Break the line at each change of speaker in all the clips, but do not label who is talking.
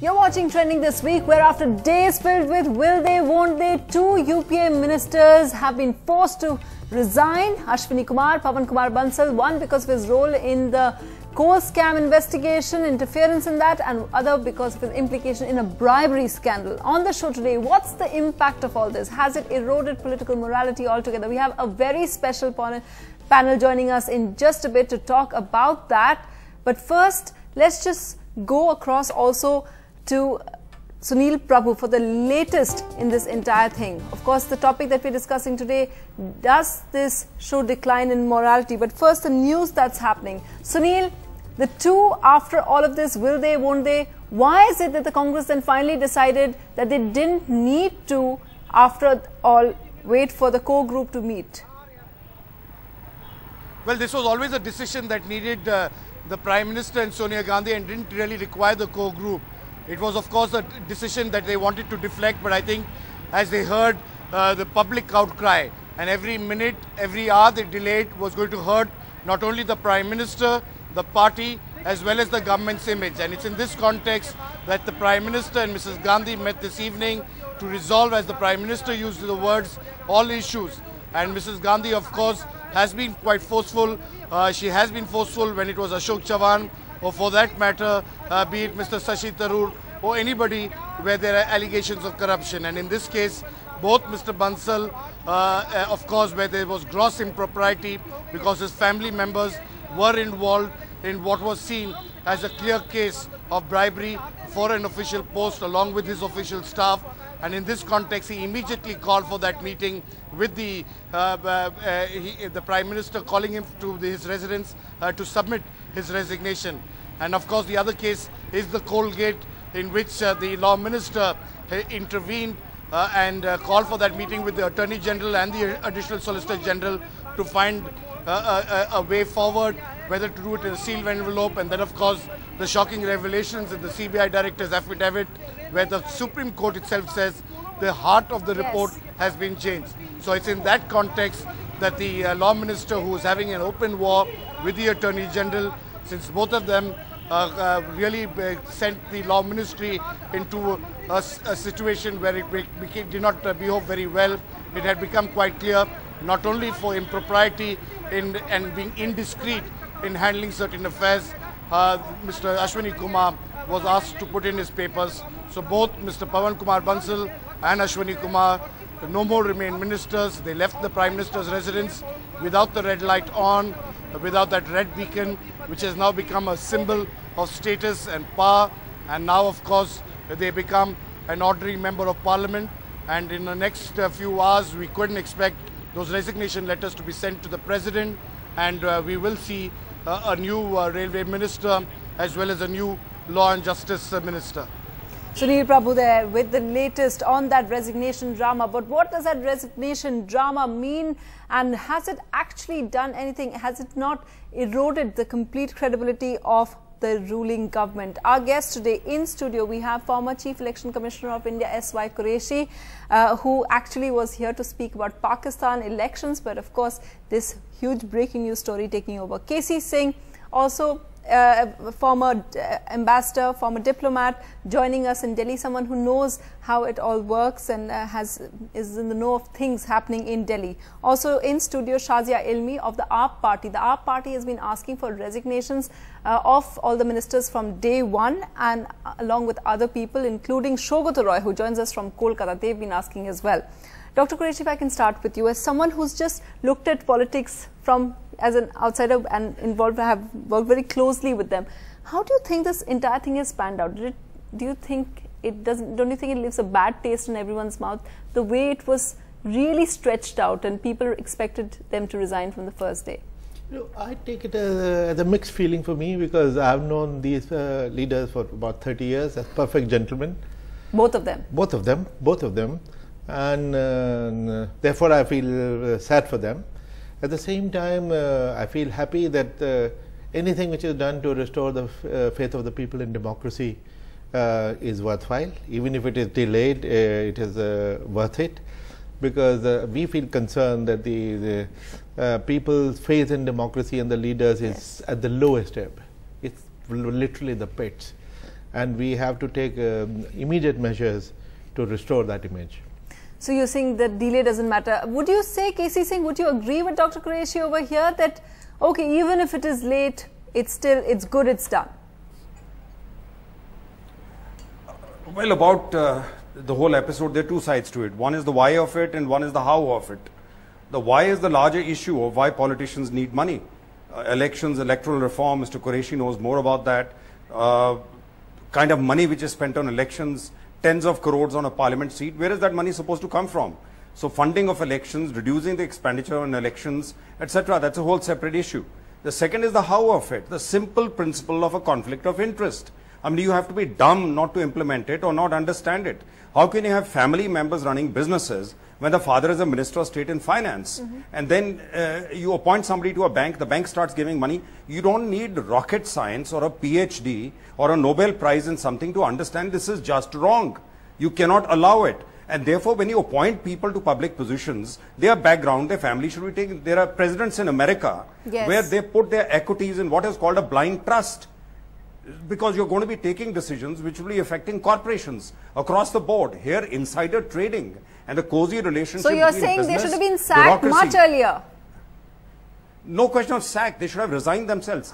You're watching Trending This Week, where after days filled with will they, won't they, two UPA ministers have been forced to resign. Ashwini Kumar, Pawan Kumar Bansal, one because of his role in the coal scam investigation, interference in that, and other because of his implication in a bribery scandal. On the show today, what's the impact of all this? Has it eroded political morality altogether? We have a very special panel joining us in just a bit to talk about that. But first, let's just go across also to Sunil Prabhu for the latest in this entire thing. Of course, the topic that we're discussing today, does this show decline in morality? But first, the news that's happening. Sunil, the two, after all of this, will they, won't they? Why is it that the Congress then finally decided that they didn't need to, after all, wait for the core group to meet?
Well, this was always a decision that needed the Prime Minister and Sonia Gandhi and didn't really require the core group. It was, of course, a decision that they wanted to deflect, but I think as they heard the public outcry, and every minute, every hour they delayed was going to hurt not only the Prime Minister, the party, as well as the government's image. And it's in this context that the Prime Minister and Mrs. Gandhi met this evening to resolve, as the Prime Minister used the words, all issues. And Mrs. Gandhi, of course, has been quite forceful. She has been forceful when it was Ashok Chavan, or for that matter, be it Mr. Shashi Tharoor or anybody where there are allegations of corruption. And in this case, both Mr. Bansal, of course, where there was gross impropriety because his family members were involved in what was seen as a clear case of bribery for an official post along with his official staff. And in this context, he immediately called for that meeting with the Prime Minister, calling him to his residence to submit his resignation. And of course, the other case is the Colgate, in which the Law Minister intervened and called for that meeting with the Attorney General and the Additional Solicitor General to find a way forward, whether to do it in a sealed envelope. And then, of course, the shocking revelations in the CBI Director's affidavit, where the Supreme Court itself says the heart of the report has been changed. So it's in that context that the Law Minister, who is having an open war with the Attorney General, since both of them really sent the Law Ministry into a situation where it did not behave very well. It had become quite clear, not only for impropriety and being indiscreet in handling certain affairs. Mr. Ashwini Kumar was asked to put in his papers. So both Mr. Pawan Kumar Bansal and Ashwini Kumar no more remain ministers. They left the Prime Minister's residence without the red light on, without that red beacon, which has now become a symbol of status and power. And now, of course, they become an ordinary member of Parliament. And in the next few hours, we couldn't expect those resignation letters to be sent to the President. And we will see a new Railway Minister as well as a new Law and Justice Minister.
Sunil Prabhu there with the latest on that resignation drama. But what does that resignation drama mean? And has it actually done anything? Has it not eroded the complete credibility of the ruling government? Our guest today in studio, we have former Chief Election Commissioner of India, S.Y. Qureshi, who actually was here to speak about Pakistan elections. But of course, this huge breaking news story taking over. KC Singh, also former ambassador, former diplomat, joining us in Delhi, someone who knows how it all works and is in the know of things happening in Delhi. Also in studio, Shazia Ilmi of the AAP party. The AAP party has been asking for resignations of all the ministers from day one, and along with other people, including Shogot Roy, who joins us from Kolkata. They've been asking as well. Dr. Qureshi, if I can start with you, as someone who's just looked at politics from as an outsider and involved, have worked very closely with them, how do you think this entire thing has panned out? Do you think it doesn't? Don't you think it leaves a bad taste in everyone's mouth? The way it was really stretched out, and people expected them to resign from the first day.
I take it as a mixed feeling for me, because I have known these leaders for about 30 years as perfect gentlemen.
Both of them.
Both of them. And therefore I feel sad for them. At the same time, I feel happy that anything which is done to restore the faith of the people in democracy is worthwhile. Even if it is delayed, it is worth it, because we feel concerned that the people's faith in democracy and the leaders is at the lowest ebb. It's literally the pits. and we have to take immediate measures to restore that image.
So you're saying that delay doesn't matter. Would you say, KC Singh, would you agree with Dr. Qureshi over here that, okay, even if it is late, it's good, it's done?
Well, about the whole episode, there are two sides to it. One is the why of it and one is the how of it. The why is the larger issue of why politicians need money. Elections, electoral reform, Mr. Qureshi knows more about that. Kind of money which is spent on elections, tens of crores on a parliament seat, where is that money supposed to come from? So funding of elections, reducing the expenditure on elections, etc., that's a whole separate issue. The second is the how of it, the simple principle of a conflict of interest. I mean, you have to be dumb not to implement it or not understand it. How can you have family members running businesses when the father is a minister of state in finance? And then you appoint somebody to a bank, the bank starts giving money. You don't need rocket science or a PhD or a Nobel Prize in something to understand this is just wrong. You cannot allow it. And therefore, when you appoint people to public positions, their background, their family should be taken. There are presidents in America where they put their equities in what is called a blind trust. Because you're going to be taking decisions which will be affecting corporations across the board. Here, insider trading and the cozy relationship.
So you're saying they should have been sacked much earlier?
No question of sack. They should have resigned themselves.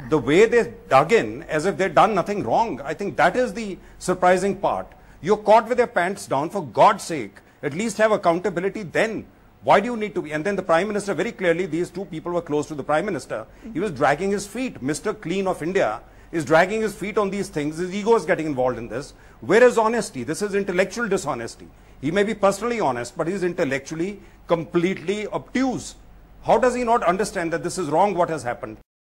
The way they dug in as if they'd done nothing wrong, I think that is the surprising part. You're caught with your pants down, for God's sake. At least have accountability then. Why do you need to be? And then the Prime Minister, very clearly, these two people were close to the Prime Minister. He was dragging his feet. Mr. Clean of India is dragging his feet on these things. His ego is getting involved in this. Where is honesty? This is intellectual dishonesty. He may be personally honest, but he is intellectually completely obtuse. How does he not understand that this is wrong what has happened?